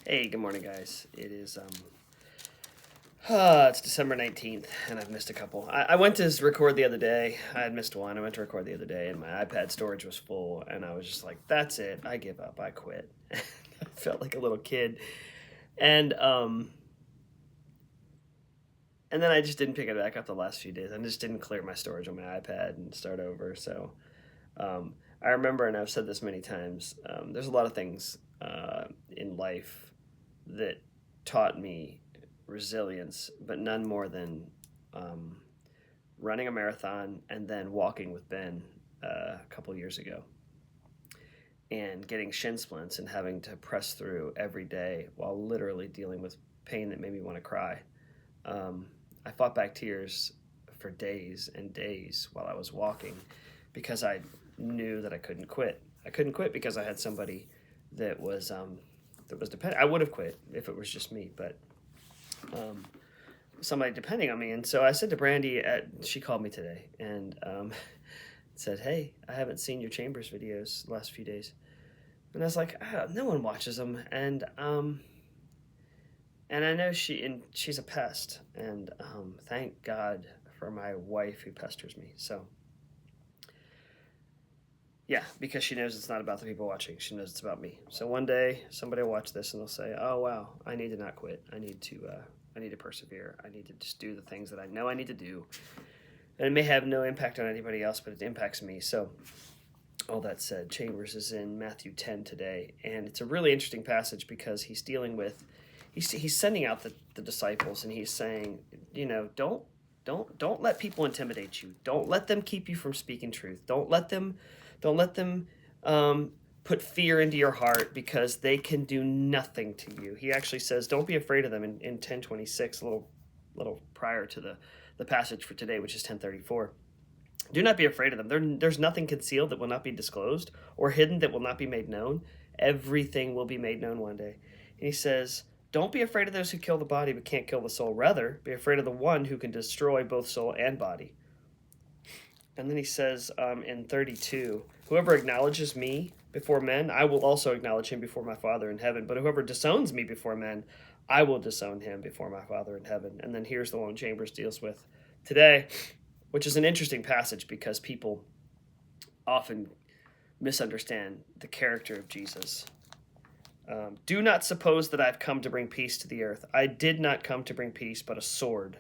Hey, good morning, guys. It's December 19th, and I've missed a couple. I went to record the other day. I had missed one. I went to record the other day, and my iPad storage was full, and I was just like, that's it. I give up. I quit. I felt like a little kid. And, um, and then I just didn't pick it back up the last few days. I just didn't clear my storage on my iPad and start over. I remember, and I've said this many times, there's a lot of things in life that taught me resilience, but none more than um, running a marathon and then walking with Ben a couple years ago and getting shin splints and having to press through every day while literally dealing with pain that made me want to cry. Um, I fought back tears for days and days while I was walking because I knew that I couldn't quit. I couldn't quit because I had somebody that was dependent. I would have quit if it was just me, but um, somebody depending on me. And so I said to Brandy, she called me today and said, "Hey, I haven't seen your Chambers videos the last few days." And I was like, no one watches them. And I know she's a pest. And thank God for my wife who pesters me. So yeah, because she knows it's not about the people watching. She knows it's about me. So one day somebody will watch this and they'll say, "Oh wow, I need to not quit. I need to persevere. I need to just do the things that I know I need to do." And it may have no impact on anybody else, but it impacts me. So all that said, Chambers is in Matthew 10 today, and it's a really interesting passage because he's dealing with he's sending out the disciples, and he's saying, don't let people intimidate you. Don't let them keep you from speaking truth. Don't let them put fear into your heart because they can do nothing to you. He actually says, don't be afraid of them in 10:26, a little prior to the passage for today, which is 10:34. Do not be afraid of them. There's nothing concealed that will not be disclosed or hidden that will not be made known. Everything will be made known one day. And he says, don't be afraid of those who kill the body but can't kill the soul. Rather, be afraid of the one who can destroy both soul and body. And then he says in 32, whoever acknowledges me before men, I will also acknowledge him before my Father in heaven. But whoever disowns me before men, I will disown him before my Father in heaven. And then here's the one Chambers deals with today, which is an interesting passage because people often misunderstand the character of Jesus. Do not suppose that I've come to bring peace to the earth. I did not come to bring peace, but a sword.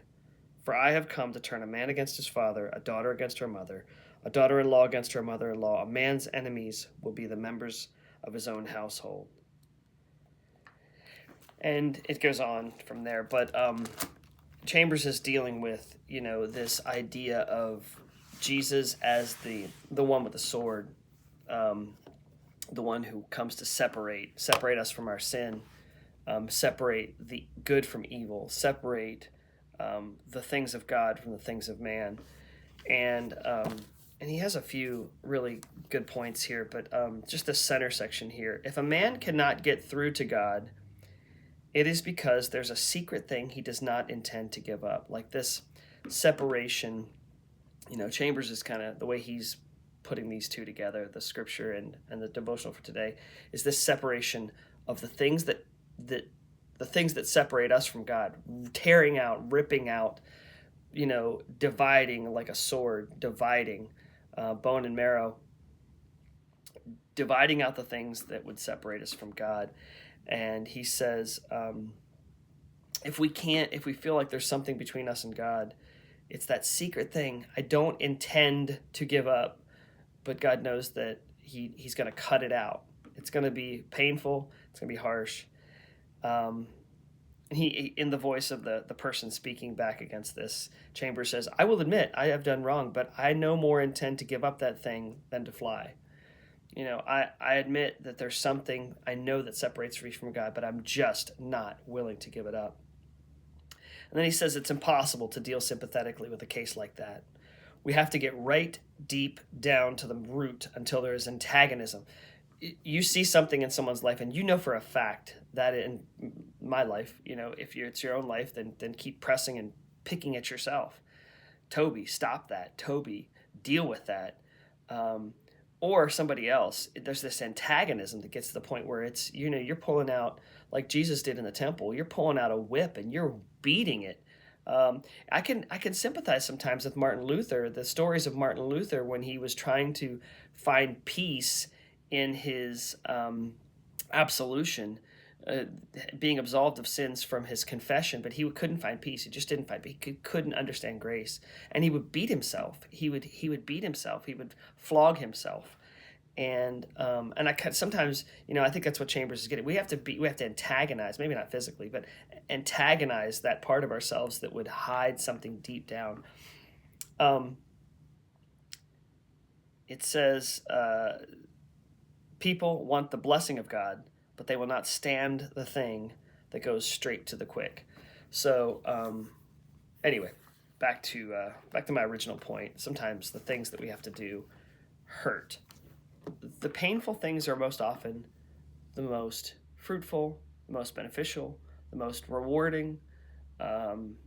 For I have come to turn a man against his father, a daughter against her mother, a daughter-in-law against her mother-in-law. A man's enemies will be the members of his own household. And it goes on from there. But Chambers is dealing with, this idea of Jesus as the one with the sword, the one who comes to separate us from our sin, separate the good from evil, separate the things of God from the things of man, and he has a few really good points here. But just the center section here: if a man cannot get through to God, it is because there's a secret thing he does not intend to give up. Like this separation, Chambers is kind of the way he's putting these two together, the scripture and the devotional for today, is this separation of the things that separate us from God, tearing out, ripping out, dividing like a sword, dividing bone and marrow, dividing out the things that would separate us from God. And he says, if we feel like there's something between us and God, it's that secret thing I don't intend to give up, but God knows that he's going to cut it out. It's going to be painful. It's going to be harsh. He, in the voice of the person speaking back against this, Chambers says, I will admit I have done wrong, but I no more intend to give up that thing than to fly. I admit that there's something I know that separates me from God, but I'm just not willing to give it up. And then he says it's impossible to deal sympathetically with a case like that. We have to get right deep down to the root until there is antagonism. You see something in someone's life, and you know for a fact that in my life, if it's your own life, then keep pressing and picking at yourself. Toby, stop that. Toby, deal with that. or somebody else. There's this antagonism that gets to the point where it's, you're pulling out, like Jesus did in the temple, you're pulling out a whip and you're beating it. I can sympathize sometimes with Martin Luther, the stories of Martin Luther when he was trying to find peace in his absolution, uh, being absolved of sins from his confession, but he couldn't find peace. He just didn't find. Couldn't understand grace, and he would beat himself. He would beat himself. He would flog himself, and sometimes, I think that's what Chambers is getting. We have to antagonize, maybe not physically, but antagonize that part of ourselves that would hide something deep down. Um, it says, people want the blessing of God, but they will not stand the thing that goes straight to the quick. So, anyway, back to my original point. Sometimes the things that we have to do hurt. The painful things are most often the most fruitful, the most beneficial, the most rewarding. Um,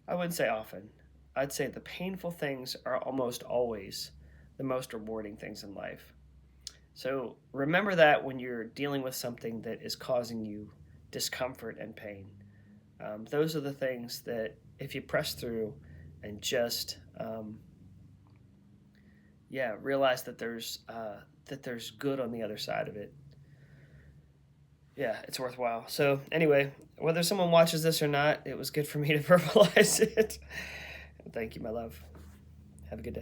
I wouldn't say often. I'd say the painful things are almost always the most rewarding things in life. So remember that when you're dealing with something that is causing you discomfort and pain. Those are the things that, if you press through and just, realize that there's good on the other side of it. Yeah, it's worthwhile. So anyway, whether someone watches this or not, it was good for me to verbalize it. Thank you, my love. Have a good day.